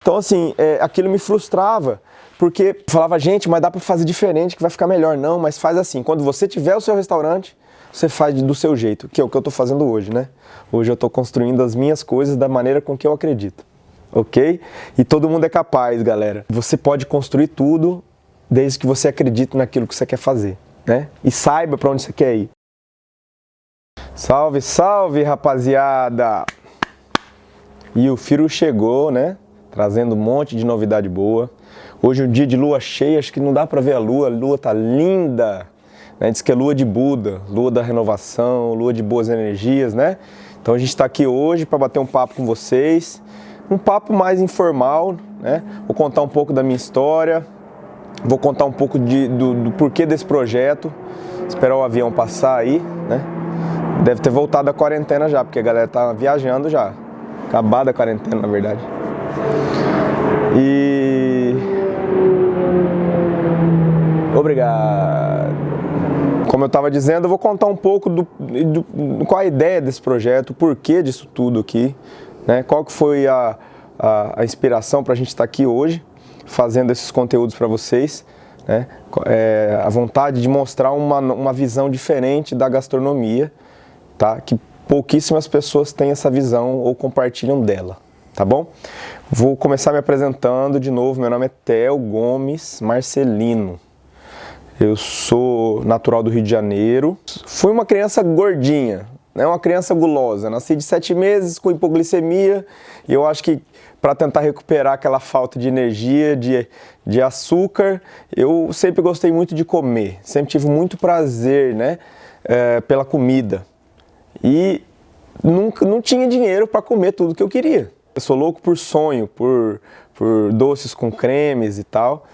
Então, assim, aquilo me frustrava, porque falava, gente, mas dá para fazer diferente, que vai ficar melhor. Não, mas faz assim, quando você tiver o seu restaurante, você faz do seu jeito, que é o que eu estou fazendo hoje, né? Hoje eu estou construindo as minhas coisas da maneira com que eu acredito, ok? E todo mundo é capaz, galera. Você pode construir tudo, desde que você acredite naquilo que você quer fazer, né? E saiba para onde você quer ir. Salve, salve, rapaziada! E o Firo chegou, né? Trazendo um monte de novidade boa. Hoje é um dia de lua cheia, acho que não dá pra ver a lua tá linda, né? Diz que é lua de Buda, lua da renovação, lua de boas energias, né? Então a gente tá aqui hoje para bater um papo com vocês, um papo mais informal, né? Vou contar um pouco da minha história, vou contar um pouco do porquê desse projeto, esperar o avião passar aí, né? Deve ter voltado a quarentena já, porque a galera tá viajando já, acabada a quarentena na verdade. E obrigado. Como eu estava dizendo, eu vou contar um pouco qual a ideia desse projeto, o porquê disso tudo aqui, né? Qual que foi a inspiração para a gente estar aqui hoje, fazendo esses conteúdos para vocês, né? A vontade de mostrar uma visão diferente da gastronomia, tá? Que pouquíssimas pessoas têm essa visão ou compartilham dela. Tá bom? Vou começar me apresentando de novo. Meu nome é Theo Gomes Marcelino. Eu sou natural do Rio de Janeiro. Fui uma criança gordinha, né? Uma criança gulosa. Nasci de 7 meses com hipoglicemia e eu acho que para tentar recuperar aquela falta de energia, de açúcar, eu sempre gostei muito de comer. Sempre tive muito prazer, né? Pela comida. E nunca, não tinha dinheiro para comer tudo que eu queria. Eu sou louco por sonho, por doces com cremes e tal.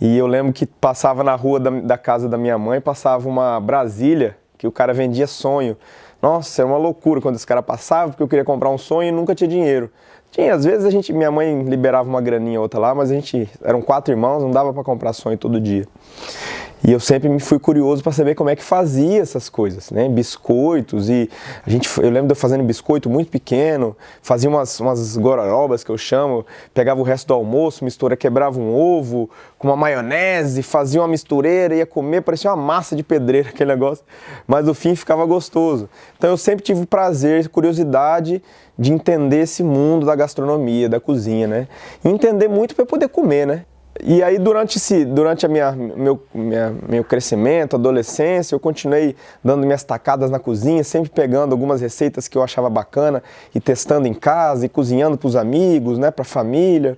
E eu lembro que passava na rua da casa da minha mãe, passava uma Brasília, que o cara vendia sonho. Nossa, era uma loucura quando esse cara passava, porque eu queria comprar um sonho e nunca tinha dinheiro. Às vezes minha mãe liberava uma graninha ou outra lá, mas eram 4 irmãos, não dava para comprar sonho todo dia. E eu sempre me fui curioso para saber como é que fazia essas coisas, né? Biscoitos, e eu lembro de eu fazendo biscoito muito pequeno, fazia umas gororobas que eu chamo, pegava o resto do almoço, quebrava um ovo com uma maionese, fazia uma mistureira, ia comer, parecia uma massa de pedreiro aquele negócio, mas no fim ficava gostoso. Então eu sempre tive prazer, curiosidade de entender esse mundo da gastronomia, da cozinha, né? E entender muito para poder comer, né? E aí durante meu crescimento, adolescência, eu continuei dando minhas tacadas na cozinha, sempre pegando algumas receitas que eu achava bacana e testando em casa e cozinhando para os amigos, né, para a família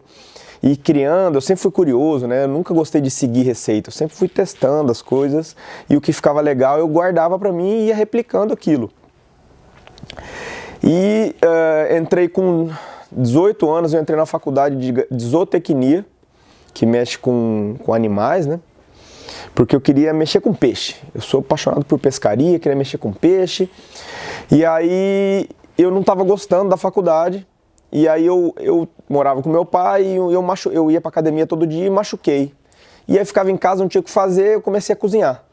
e criando. Eu sempre fui curioso, né? Eu nunca gostei de seguir receita, eu sempre fui testando as coisas e o que ficava legal eu guardava para mim e ia replicando aquilo. E entrei com 18 anos, eu entrei na faculdade de zootecnia, que mexe com animais, né? Porque eu queria mexer com peixe. Eu sou apaixonado por pescaria, queria mexer com peixe. E aí eu não estava gostando da faculdade. E aí eu morava com meu pai e eu ia para academia todo dia e machuquei. E aí ficava em casa, não tinha o que fazer, eu comecei a cozinhar.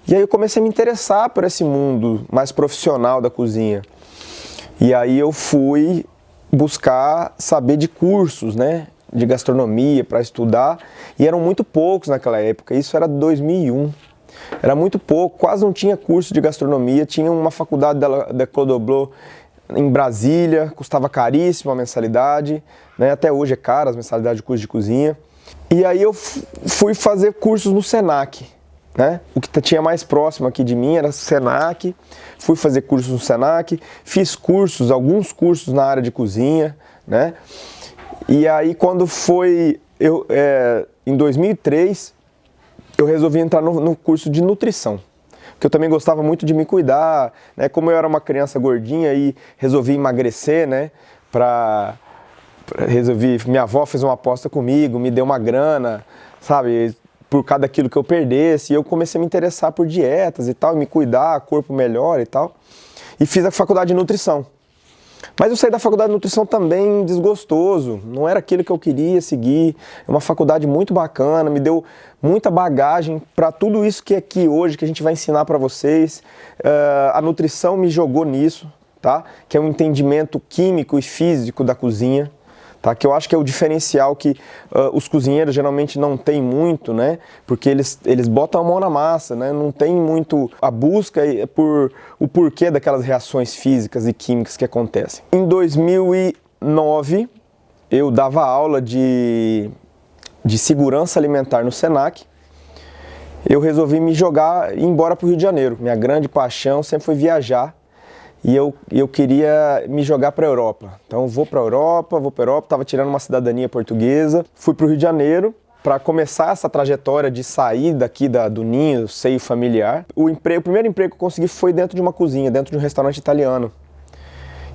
E aí eu comecei a me interessar por esse mundo mais profissional da cozinha. E aí eu fui buscar saber de cursos, né? De gastronomia para estudar, e eram muito poucos naquela época, isso era 2001, era muito pouco, quase não tinha curso de gastronomia, tinha uma faculdade da Cordoblo em Brasília, custava caríssimo a mensalidade, né? Até hoje é cara as mensalidades de curso de cozinha, e aí eu fui fazer cursos no Senac, né? O que tinha mais próximo aqui de mim era Senac, fui fazer cursos no Senac, fiz alguns cursos na área de cozinha, né? E aí quando foi, em 2003, eu resolvi entrar no curso de nutrição, porque eu também gostava muito de me cuidar, né? Como eu era uma criança gordinha e resolvi emagrecer, né? Minha avó fez uma aposta comigo, me deu uma grana, sabe? Por cada quilo que eu perdesse, e eu comecei a me interessar por dietas e tal, me cuidar, corpo melhor e tal, e fiz a faculdade de nutrição. Mas eu saí da faculdade de nutrição também desgostoso, não era aquilo que eu queria seguir. É uma faculdade muito bacana, me deu muita bagagem para tudo isso que é aqui hoje, que a gente vai ensinar para vocês. A nutrição me jogou nisso, tá? Que é um entendimento químico e físico da cozinha, tá? Que eu acho que é o diferencial que os cozinheiros geralmente não têm muito, né? Porque eles botam a mão na massa, né? Não tem muito a busca por o porquê daquelas reações físicas e químicas que acontecem. Em 2009, eu dava aula de segurança alimentar no Senac. Eu resolvi me jogar e ir embora para o Rio de Janeiro. Minha grande paixão sempre foi viajar e eu queria me jogar para a Europa. Então vou para a Europa, estava tirando uma cidadania portuguesa, fui para o Rio de Janeiro para começar essa trajetória de sair daqui do ninho, seio familiar. O primeiro emprego que eu consegui foi dentro de uma cozinha, dentro de um restaurante italiano.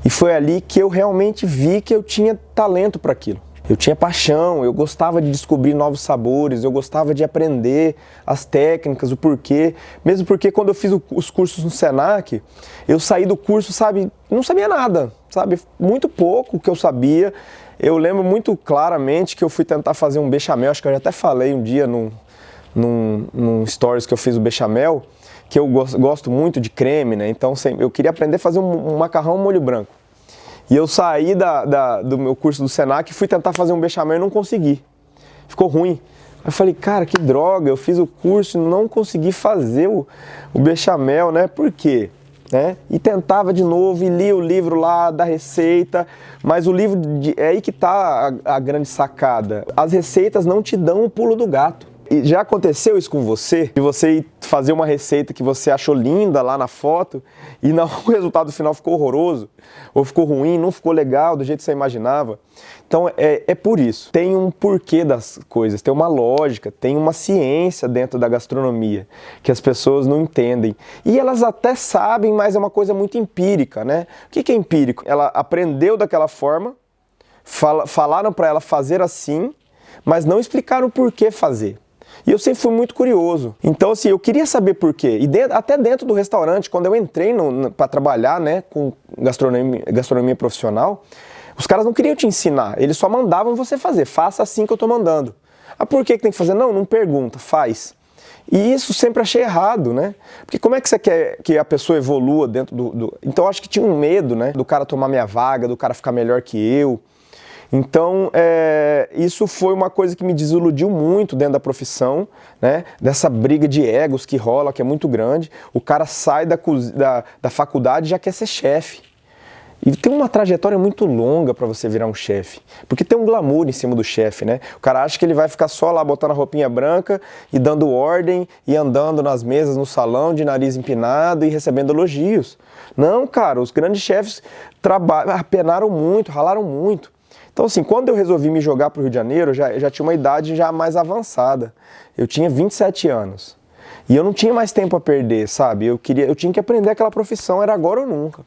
E foi ali que eu realmente vi que eu tinha talento para aquilo. Eu tinha paixão, eu gostava de descobrir novos sabores, eu gostava de aprender as técnicas, o porquê. Mesmo porque quando eu fiz os cursos no Senac, eu saí do curso, sabe, não sabia nada, sabe? Muito pouco que eu sabia. Eu lembro muito claramente que eu fui tentar fazer um bechamel, acho que eu já até falei um dia num stories que eu fiz o bechamel, que eu gosto muito de creme, né? Então eu queria aprender a fazer um macarrão molho branco. E eu saí do meu curso do Senac e fui tentar fazer um bechamel e não consegui. Ficou ruim. Eu falei, cara, que droga, eu fiz o curso e não consegui fazer o bechamel, né? Por quê? Né? E tentava de novo e lia o livro lá da receita, mas o livro, é aí que está a grande sacada. As receitas não te dão o pulo do gato. E já aconteceu isso com você? De você ir fazer uma receita que você achou linda lá na foto e o resultado final ficou horroroso, ou ficou ruim, não ficou legal do jeito que você imaginava? Então é por isso. Tem um porquê das coisas, tem uma lógica, tem uma ciência dentro da gastronomia que as pessoas não entendem. E elas até sabem, mas é uma coisa muito empírica, né? O que é empírico? Ela aprendeu daquela forma, falaram para ela fazer assim, mas não explicaram o porquê fazer. E eu sempre fui muito curioso. Então, assim, eu queria saber por quê. E até dentro do restaurante, quando eu entrei para trabalhar, né, com gastronomia profissional, os caras não queriam te ensinar. Eles só mandavam você fazer. Faça assim que eu estou mandando. Ah, por que tem que fazer? Não pergunta, faz. E isso sempre achei errado, né? Porque como é que você quer que a pessoa evolua dentro Então, eu acho que tinha um medo, né, do cara tomar minha vaga, do cara ficar melhor que eu. Então, isso foi uma coisa que me desiludiu muito dentro da profissão, né? Dessa briga de egos que rola, que é muito grande. O cara sai da faculdade e já quer ser chefe. E tem uma trajetória muito longa para você virar um chefe, porque tem um glamour em cima do chefe, né? O cara acha que ele vai ficar só lá botando a roupinha branca e dando ordem e andando nas mesas no salão de nariz empinado e recebendo elogios. Não, cara, os grandes chefes penaram muito, ralaram muito. Então, assim, quando eu resolvi me jogar para o Rio de Janeiro, eu já tinha uma idade já mais avançada. Eu tinha 27 anos. E eu não tinha mais tempo a perder, sabe? Eu tinha que aprender aquela profissão, era agora ou nunca.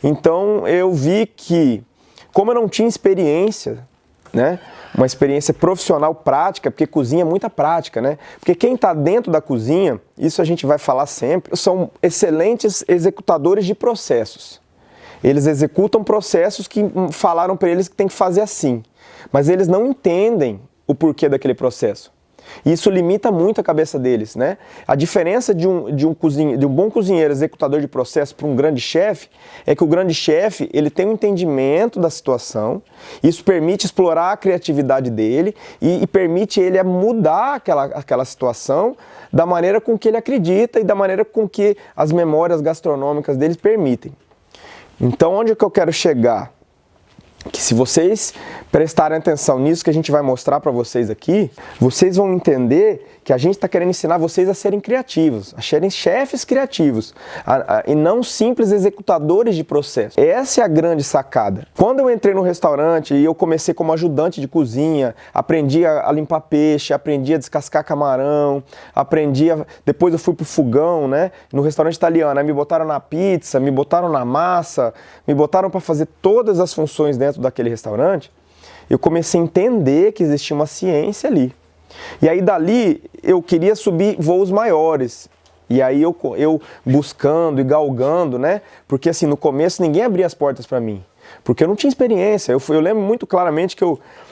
Então, eu vi que, como eu não tinha experiência, né? Uma experiência profissional prática, porque cozinha é muita prática, né? Porque quem está dentro da cozinha, isso a gente vai falar sempre, são excelentes executadores de processos. Eles executam processos que falaram para eles que tem que fazer assim, mas eles não entendem o porquê daquele processo. Isso limita muito a cabeça deles, né? A diferença de um bom cozinheiro executador de processo para um grande chefe é que o grande chefe ele tem um entendimento da situação, isso permite explorar a criatividade dele e permite ele mudar aquela situação da maneira com que ele acredita e da maneira com que as memórias gastronômicas deles permitem. Então, onde é que eu quero chegar? Que se vocês prestarem atenção nisso que a gente vai mostrar para vocês aqui, vocês vão entender que a gente está querendo ensinar vocês a serem criativos, a serem chefes criativos, e não simples executadores de processo. Essa é a grande sacada. Quando eu entrei no restaurante e eu comecei como ajudante de cozinha, aprendi a limpar peixe, aprendi a descascar camarão, depois eu fui pro fogão, né, no restaurante italiano, aí me botaram na pizza, me botaram na massa, me botaram para fazer todas as funções dentro daquele restaurante, eu comecei a entender que existia uma ciência ali. E aí dali eu queria subir voos maiores. E aí eu buscando e galgando, né? Porque assim, no começo ninguém abria as portas para mim. Porque eu não tinha experiência. Eu lembro muito claramente que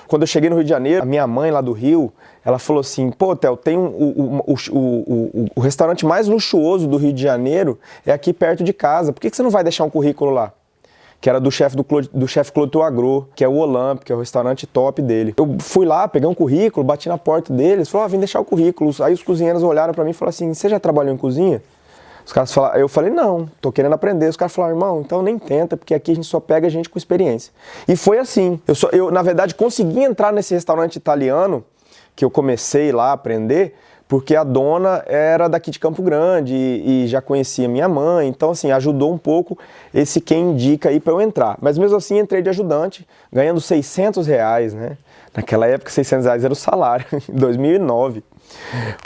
quando eu cheguei no Rio de Janeiro, a minha mãe lá do Rio, ela falou assim, pô, Theo, tem o restaurante mais luxuoso do Rio de Janeiro é aqui perto de casa. Por que você não vai deixar um currículo lá? que era do chefe Clôdio Agro, que é o Olympe, que é o restaurante top dele. Eu fui lá, peguei um currículo, bati na porta deles, falou, vim deixar o currículo. Aí os cozinheiros olharam pra mim e falaram assim, você já trabalhou em cozinha? Os caras falaram, eu falei, não, tô querendo aprender. Os caras falaram, irmão, então nem tenta, porque aqui a gente só pega gente com experiência. E foi assim. Eu na verdade, consegui entrar nesse restaurante italiano, que eu comecei lá a aprender, porque a dona era daqui de Campo Grande e já conhecia minha mãe. Então, assim, ajudou um pouco esse quem indica aí para eu entrar. Mas mesmo assim, entrei de ajudante, ganhando R$600, né? Naquela época, R$600 era o salário, em 2009.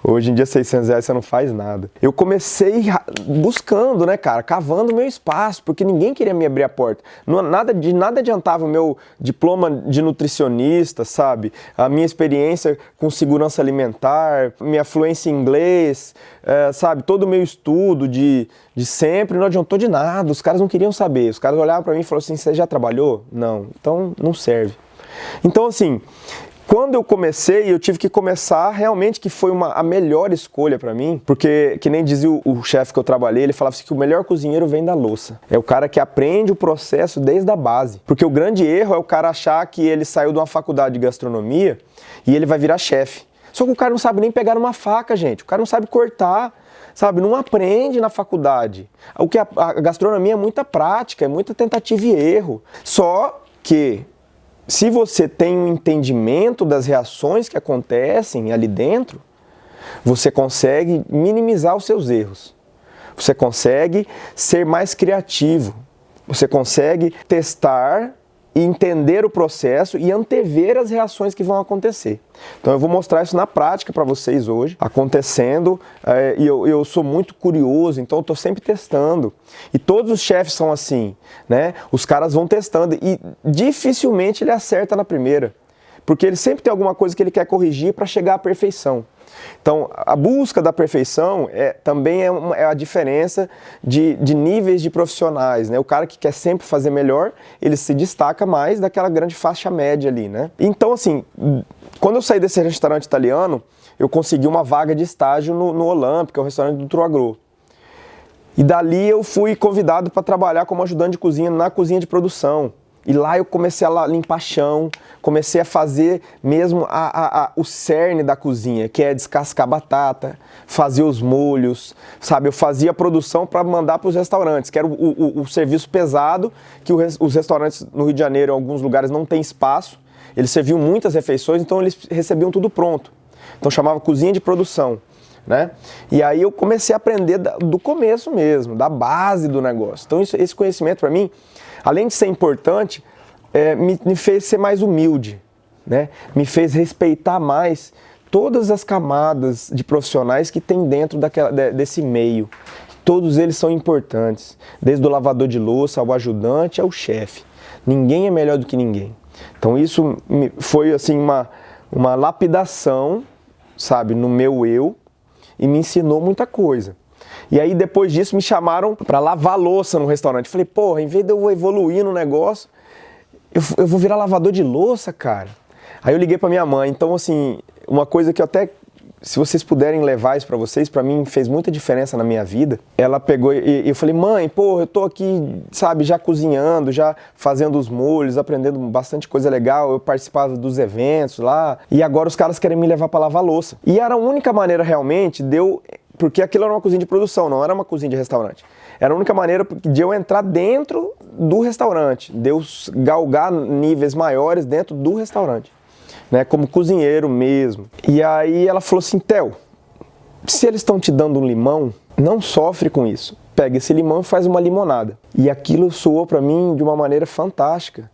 Hoje em dia, R$600 você não faz nada. Eu comecei buscando, né, cara, cavando meu espaço, porque ninguém queria me abrir a porta. Nada adiantava o meu diploma de nutricionista, sabe? A minha experiência com segurança alimentar, minha fluência em inglês, sabe? Todo o meu estudo de sempre, não adiantou de nada. Os caras não queriam saber. Os caras olhavam pra mim e falaram assim, você já trabalhou? Não. Então, não serve. Então, assim, quando eu comecei, eu tive que começar realmente, que foi a melhor escolha pra mim, porque, que nem dizia o chefe que eu trabalhei, ele falava assim que o melhor cozinheiro vem da louça. É o cara que aprende o processo desde a base. Porque o grande erro é o cara achar que ele saiu de uma faculdade de gastronomia e ele vai virar chefe. Só que o cara não sabe nem pegar uma faca, gente. O cara não sabe cortar, sabe? Não aprende na faculdade. A gastronomia é muita prática, é muita tentativa e erro. Só que se você tem um entendimento das reações que acontecem ali dentro, você consegue minimizar os seus erros. Você consegue ser mais criativo. Você consegue testar e entender o processo e antever as reações que vão acontecer. Então eu vou mostrar isso na prática para vocês hoje, acontecendo, e eu sou muito curioso, então eu estou sempre testando. E todos os chefes são assim, né? Os caras vão testando e dificilmente ele acerta na primeira, porque ele sempre tem alguma coisa que ele quer corrigir para chegar à perfeição. Então, a busca da perfeição também é a diferença de níveis de profissionais, né? O cara que quer sempre fazer melhor, ele se destaca mais daquela grande faixa média ali, né? Então, assim, quando eu saí desse restaurante italiano, eu consegui uma vaga de estágio no Olympe, que é o restaurante do Truagro. E dali eu fui convidado para trabalhar como ajudante de cozinha na cozinha de produção. E lá eu comecei a limpar chão, comecei a fazer mesmo o cerne da cozinha, que é descascar batata, fazer os molhos, sabe? Eu fazia a produção para mandar para os restaurantes, que era o serviço pesado, que os restaurantes no Rio de Janeiro, em alguns lugares, não tem espaço. Eles serviam muitas refeições, então eles recebiam tudo pronto. Então chamava cozinha de produção, né? E aí eu comecei a aprender do começo mesmo, da base do negócio. Então esse conhecimento para mim, além de ser importante, me fez ser mais humilde, né? Me fez respeitar mais todas as camadas de profissionais que tem dentro desse meio. Todos eles são importantes, desde o lavador de louça, ao ajudante, ao chefe. Ninguém é melhor do que ninguém. Então isso foi assim uma lapidação, sabe, no meu eu, e me ensinou muita coisa. E aí depois disso me chamaram para lavar louça no restaurante. Falei, porra, em vez de eu evoluir no negócio, eu vou virar lavador de louça, cara. Aí eu liguei para minha mãe. Então, assim, uma coisa que eu até, se vocês puderem levar isso para vocês, para mim fez muita diferença na minha vida. Ela pegou e eu falei, mãe, porra, eu tô aqui, sabe, já cozinhando, já fazendo os molhos, aprendendo bastante coisa legal. Eu participava dos eventos lá. E agora os caras querem me levar para lavar louça. E era a única maneira realmente de eu... Porque aquilo era uma cozinha de produção, não era uma cozinha de restaurante. Era a única maneira de eu entrar dentro do restaurante, de eu galgar níveis maiores dentro do restaurante, né, como cozinheiro mesmo. E aí ela falou assim, Theo, se eles estão te dando um limão, não sofre com isso. Pega esse limão e faz uma limonada. E aquilo soou para mim de uma maneira fantástica,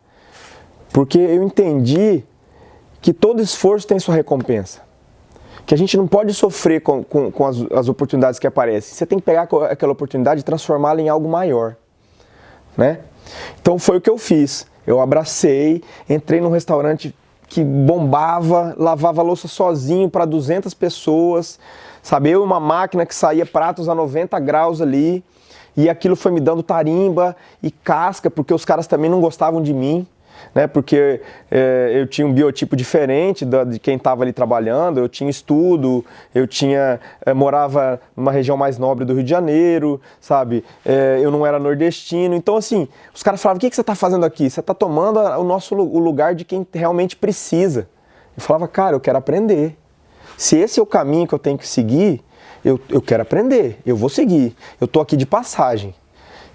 porque eu entendi que todo esforço tem sua recompensa. Que a gente não pode sofrer com as oportunidades que aparecem. Você tem que pegar aquela oportunidade e transformá-la em algo maior, né? Então foi o que eu fiz. Eu abracei, entrei num restaurante que bombava, lavava louça sozinho para 200 pessoas, sabe? Eu e uma máquina que saía pratos a 90 graus ali, e aquilo foi me dando tarimba e casca, porque os caras também não gostavam de mim. né? Porque eu tinha um biotipo diferente de quem estava ali trabalhando, eu tinha estudo, morava numa região mais nobre do Rio de Janeiro, sabe? Eu não era nordestino, então assim, os caras falavam, o que você está fazendo aqui? Você está tomando o lugar de quem realmente precisa. Eu falava, cara, eu quero aprender. Se esse é o caminho que eu tenho que seguir, eu quero aprender, eu vou seguir. Eu tô aqui de passagem.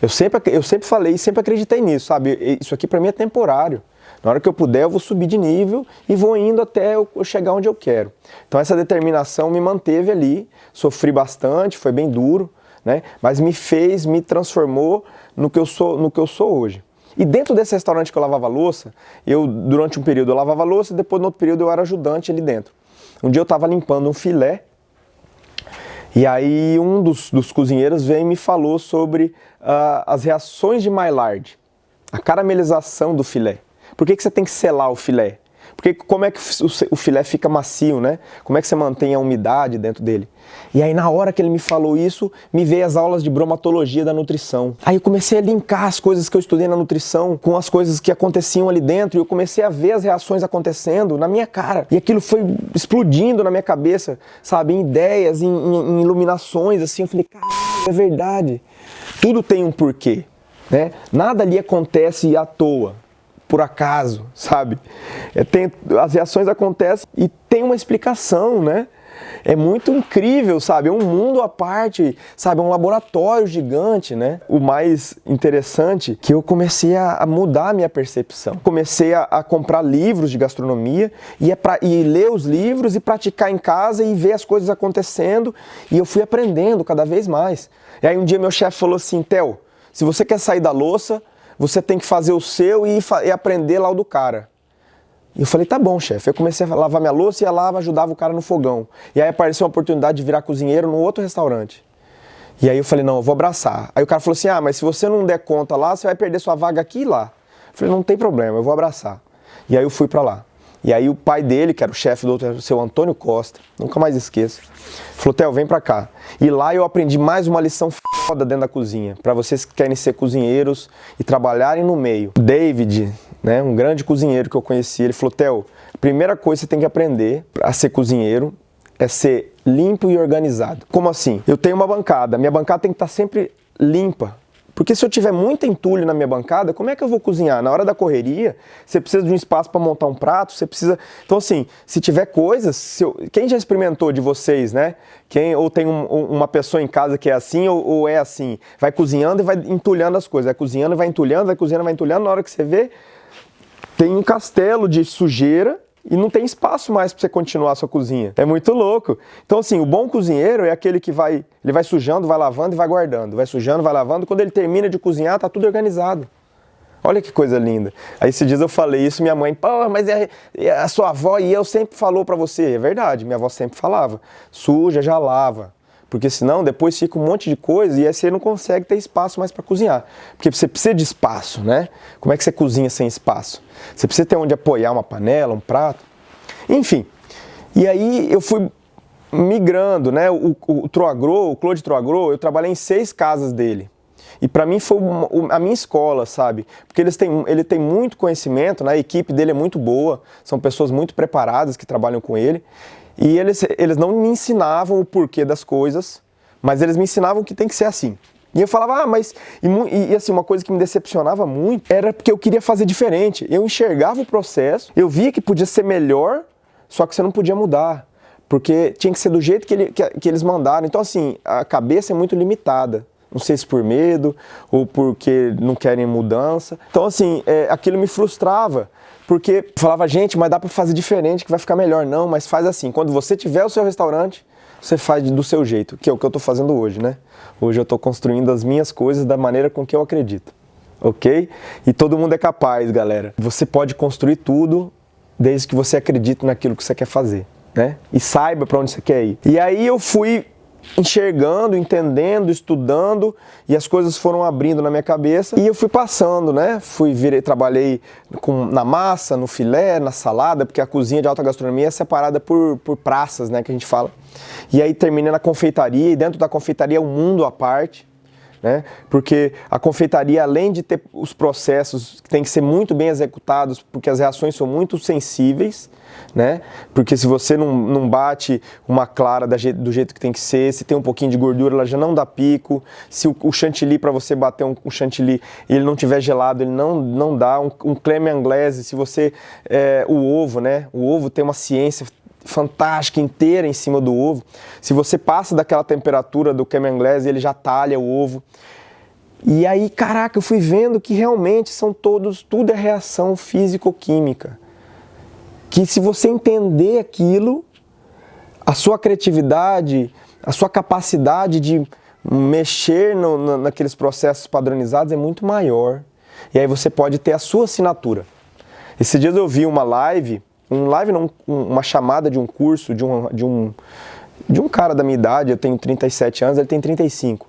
Eu sempre falei, sempre acreditei nisso, sabe? Isso aqui para mim é temporário. Na hora que eu puder, eu vou subir de nível e vou indo até eu chegar onde eu quero. Então essa determinação me manteve ali, sofri bastante, foi bem duro, né? Mas me transformou no que eu sou hoje. E dentro desse restaurante que eu lavava louça, durante um período eu lavava louça e depois no outro período eu era ajudante ali dentro. Um dia eu estava limpando um filé e aí um dos cozinheiros veio e me falou sobre as reações de Maillard, a caramelização do filé. Por que você tem que selar o filé? Porque como é que o filé fica macio, né? Como é que você mantém a umidade dentro dele? E aí na hora que ele me falou isso, me veio as aulas de bromatologia da nutrição. Aí eu comecei a linkar as coisas que eu estudei na nutrição com as coisas que aconteciam ali dentro e eu comecei a ver as reações acontecendo na minha cara. E aquilo foi explodindo na minha cabeça, sabe? Em ideias, em iluminações, assim. Eu falei, caralho, é verdade. Tudo tem um porquê, né? Nada ali acontece à toa, por acaso, sabe? As reações acontecem e tem uma explicação, né? É muito incrível, sabe? É um mundo à parte, sabe? É um laboratório gigante, né? O mais interessante é que eu comecei a mudar a minha percepção. Comecei a comprar livros de gastronomia e ler os livros e praticar em casa e ver as coisas acontecendo e eu fui aprendendo cada vez mais. E aí um dia meu chefe falou assim, Theo, se você quer sair da louça, você tem que fazer o seu e aprender lá o do cara. E eu falei, tá bom, chefe. Eu comecei a lavar minha louça e ia lá, ajudava o cara no fogão. E aí apareceu uma oportunidade de virar cozinheiro num outro restaurante. E aí eu falei, não, eu vou abraçar. Aí o cara falou assim, mas se você não der conta lá, você vai perder sua vaga aqui e lá. Eu falei, não tem problema, eu vou abraçar. E aí eu fui pra lá. E aí o pai dele, que era o chefe do outro, o seu Antônio Costa, nunca mais esqueço, falou, Theo, vem pra cá. E lá eu aprendi mais uma lição foda dentro da cozinha, pra vocês que querem ser cozinheiros e trabalharem no meio. O David, né, um grande cozinheiro que eu conheci, ele falou, Theo, a primeira coisa que você tem que aprender a ser cozinheiro é ser limpo e organizado. Como assim? Eu tenho uma bancada, minha bancada tem que estar sempre limpa. Porque se eu tiver muito entulho na minha bancada, como é que eu vou cozinhar? Na hora da correria, você precisa de um espaço para montar um prato, você precisa... Então assim, se tiver coisas... Quem já experimentou de vocês, né? Ou tem uma pessoa em casa que é assim ou é assim? Vai cozinhando e vai entulhando as coisas. Vai cozinhando e vai entulhando, vai cozinhando e vai entulhando. Na hora que você vê, tem um castelo de sujeira e não tem espaço mais para você continuar a sua cozinha. É muito louco. Então assim, o bom cozinheiro é aquele que vai sujando, vai lavando e vai guardando. Vai sujando, vai lavando. Quando ele termina de cozinhar, tá tudo organizado. Olha que coisa linda. Aí esses dias eu falei isso, minha mãe, pô, mas a sua avó e eu sempre falou para você. É verdade, minha avó sempre falava. Suja, já lava. Porque senão depois fica um monte de coisa e aí você não consegue ter espaço mais para cozinhar. Porque você precisa de espaço, né? Como é que você cozinha sem espaço? Você precisa ter onde apoiar uma panela, um prato. Enfim, e aí eu fui migrando, né? O Claude Troagro, eu trabalhei em 6 casas dele. E para mim foi a minha escola, sabe? Porque ele tem muito conhecimento, né? A equipe dele é muito boa, são pessoas muito preparadas que trabalham com ele. E eles não me ensinavam o porquê das coisas, mas eles me ensinavam que tem que ser assim. E eu falava, mas... E assim, uma coisa que me decepcionava muito era porque eu queria fazer diferente. Eu enxergava o processo, eu via que podia ser melhor, só que você não podia mudar. Porque tinha que ser do jeito que eles mandaram. Então, assim, a cabeça é muito limitada. Não sei se por medo ou porque não querem mudança. Então, assim, aquilo me frustrava. Porque falava, gente, mas dá pra fazer diferente, que vai ficar melhor. Não, mas faz assim. Quando você tiver o seu restaurante, você faz do seu jeito, que é o que eu tô fazendo hoje, né? Hoje eu tô construindo as minhas coisas da maneira com que eu acredito, ok? E todo mundo é capaz, galera. Você pode construir tudo desde que você acredite naquilo que você quer fazer, né? E saiba pra onde você quer ir. E aí eu fui enxergando, entendendo, estudando e as coisas foram abrindo na minha cabeça e eu fui passando, né? Trabalhei na massa, no filé, na salada, porque a cozinha de alta gastronomia é separada por praças, né? Que a gente fala. E aí terminei na confeitaria e dentro da confeitaria é um mundo à parte, né? Porque a confeitaria, além de ter os processos que tem que ser muito bem executados, porque as reações são muito sensíveis, né? Porque se você não bate uma clara do jeito que tem que ser, se tem um pouquinho de gordura, ela já não dá pico. Se o chantilly, para você bater um chantilly e ele não tiver gelado, ele não dá. Um creme anglaise, se você... o ovo, né? O ovo tem uma ciência fantástica, inteira em cima do ovo. Se você passa daquela temperatura do creme anglaise, ele já talha o ovo. E aí, caraca, eu fui vendo que realmente tudo é reação físico-química. Que se você entender aquilo, a sua criatividade, a sua capacidade de mexer naqueles processos padronizados é muito maior. E aí você pode ter a sua assinatura. Esses dias eu vi uma uma chamada de um curso de um cara da minha idade, eu tenho 37 anos, ele tem 35.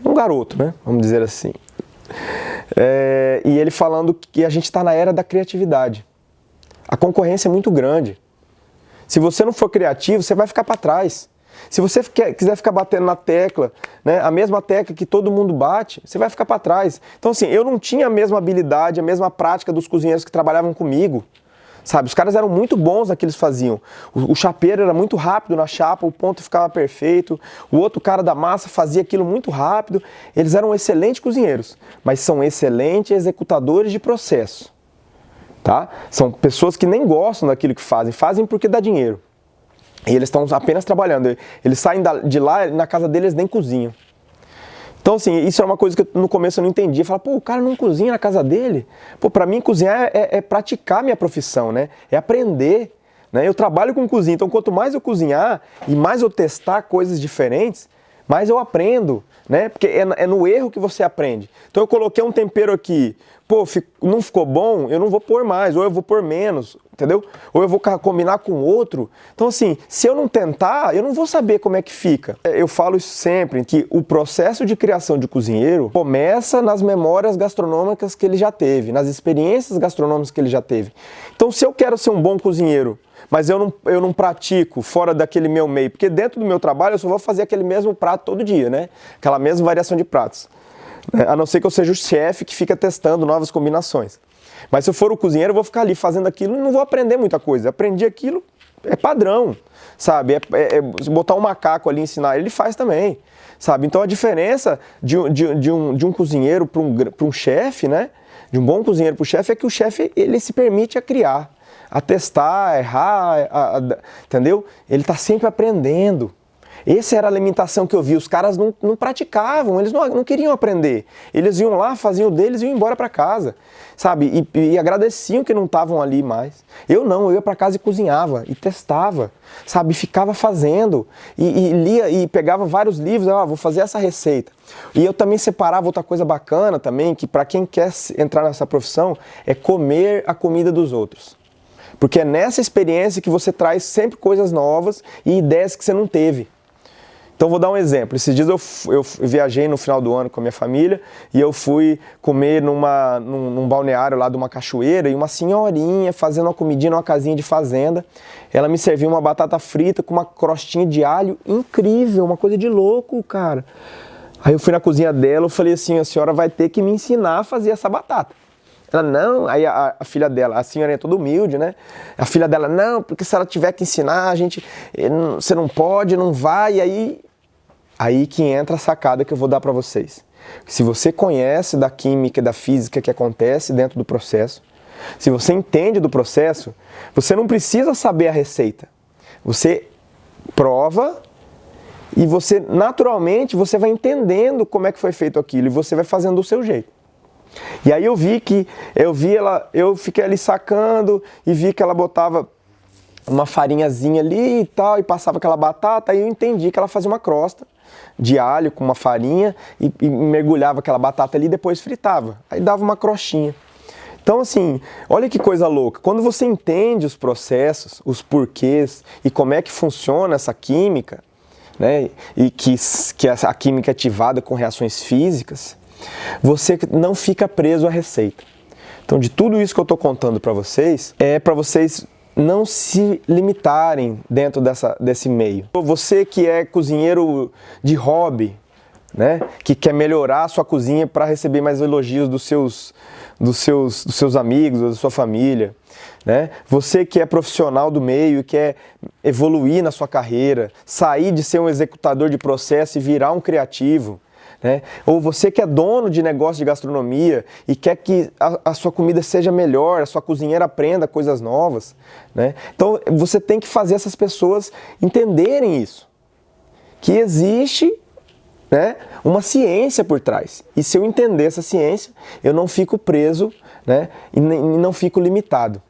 Um garoto, né? Vamos dizer assim. E ele falando que a gente está na era da criatividade. A concorrência é muito grande. Se você não for criativo, você vai ficar para trás. Se você quiser ficar batendo na tecla, né, a mesma tecla que todo mundo bate, você vai ficar para trás. Então, assim, eu não tinha a mesma habilidade, a mesma prática dos cozinheiros que trabalhavam comigo. Sabe, os caras eram muito bons no que eles faziam. O chapeiro era muito rápido na chapa, o ponto ficava perfeito. O outro cara da massa fazia aquilo muito rápido. Eles eram excelentes cozinheiros, mas são excelentes executadores de processo. Tá? São pessoas que nem gostam daquilo que fazem porque dá dinheiro. E eles estão apenas trabalhando. Eles saem de lá, na casa deles nem cozinham. Então, assim, isso é uma coisa que no começo eu não entendia. Eu falava, o cara não cozinha na casa dele? Pra mim, cozinhar é praticar minha profissão, né? É aprender, né? Eu trabalho com cozinha, então quanto mais eu cozinhar e mais eu testar coisas diferentes, mais eu aprendo, né? Porque é no erro que você aprende. Então eu coloquei um tempero aqui, não ficou bom, eu não vou pôr mais, ou eu vou pôr menos, entendeu? Ou eu vou combinar com outro. Então assim, se eu não tentar, eu não vou saber como é que fica. Eu falo isso sempre, que o processo de criação de cozinheiro começa nas memórias gastronômicas que ele já teve, nas experiências gastronômicas que ele já teve. Então se eu quero ser um bom cozinheiro, mas eu não pratico fora daquele meu meio, porque dentro do meu trabalho eu só vou fazer aquele mesmo prato todo dia, né? Aquela mesma variação de pratos. A não ser que eu seja o chefe que fica testando novas combinações. Mas se eu for o cozinheiro, eu vou ficar ali fazendo aquilo e não vou aprender muita coisa. Aprendi aquilo, é padrão, sabe? Botar um macaco ali e ensinar, ele faz também, sabe? Então a diferença de um cozinheiro para um chefe, né? De um bom cozinheiro para o chefe é que o chefe ele se permite a criar, a testar, a errar, entendeu? Ele está sempre aprendendo. Essa era a alimentação que eu vi. Os caras não praticavam, eles não queriam aprender. Eles iam lá, faziam o deles e iam embora para casa, sabe? E agradeciam que não estavam ali mais. Eu não, eu ia para casa e cozinhava, e testava, sabe? Ficava fazendo, e lia, e pegava vários livros, vou fazer essa receita. E eu também separava outra coisa bacana também, que para quem quer entrar nessa profissão, é comer a comida dos outros. Porque é nessa experiência que você traz sempre coisas novas e ideias que você não teve. Então vou dar um exemplo. Esses dias eu viajei no final do ano com a minha família e eu fui comer num balneário lá de uma cachoeira e uma senhorinha fazendo uma comidinha numa casinha de fazenda. Ela me serviu uma batata frita com uma crostinha de alho incrível, uma coisa de louco, cara. Aí eu fui na cozinha dela, eu falei assim, a senhora vai ter que me ensinar a fazer essa batata. Ela, não, aí a filha dela, a senhora é toda humilde, né? A filha dela, não, porque se ela tiver que ensinar, você não pode, não vai, e aí que entra a sacada que eu vou dar para vocês. Se você conhece da química e da física que acontece dentro do processo, se você entende do processo, você não precisa saber a receita. Você prova e você, naturalmente, você vai entendendo como é que foi feito aquilo e você vai fazendo do seu jeito. E aí eu fiquei ali sacando e vi que ela botava uma farinhazinha ali e tal, e passava aquela batata, aí eu entendi que ela fazia uma crosta de alho com uma farinha e mergulhava aquela batata ali e depois fritava. Aí dava uma crostinha. Então assim, olha que coisa louca. Quando você entende os processos, os porquês e como é que funciona essa química, né, e que a química é ativada com reações físicas, você não fica preso à receita. Então, de tudo isso que eu estou contando para vocês, é para vocês não se limitarem dentro desse meio. Você que é cozinheiro de hobby, né? Que quer melhorar a sua cozinha para receber mais elogios dos seus amigos, da sua família, né? Você que é profissional do meio e quer evoluir na sua carreira, sair de ser um executador de processo e virar um criativo, né? Ou você que é dono de negócio de gastronomia e quer que a sua comida seja melhor, a sua cozinheira aprenda coisas novas, né? Então você tem que fazer essas pessoas entenderem isso, que existe, né, uma ciência por trás. E se eu entender essa ciência, eu não fico preso, né, e não fico limitado.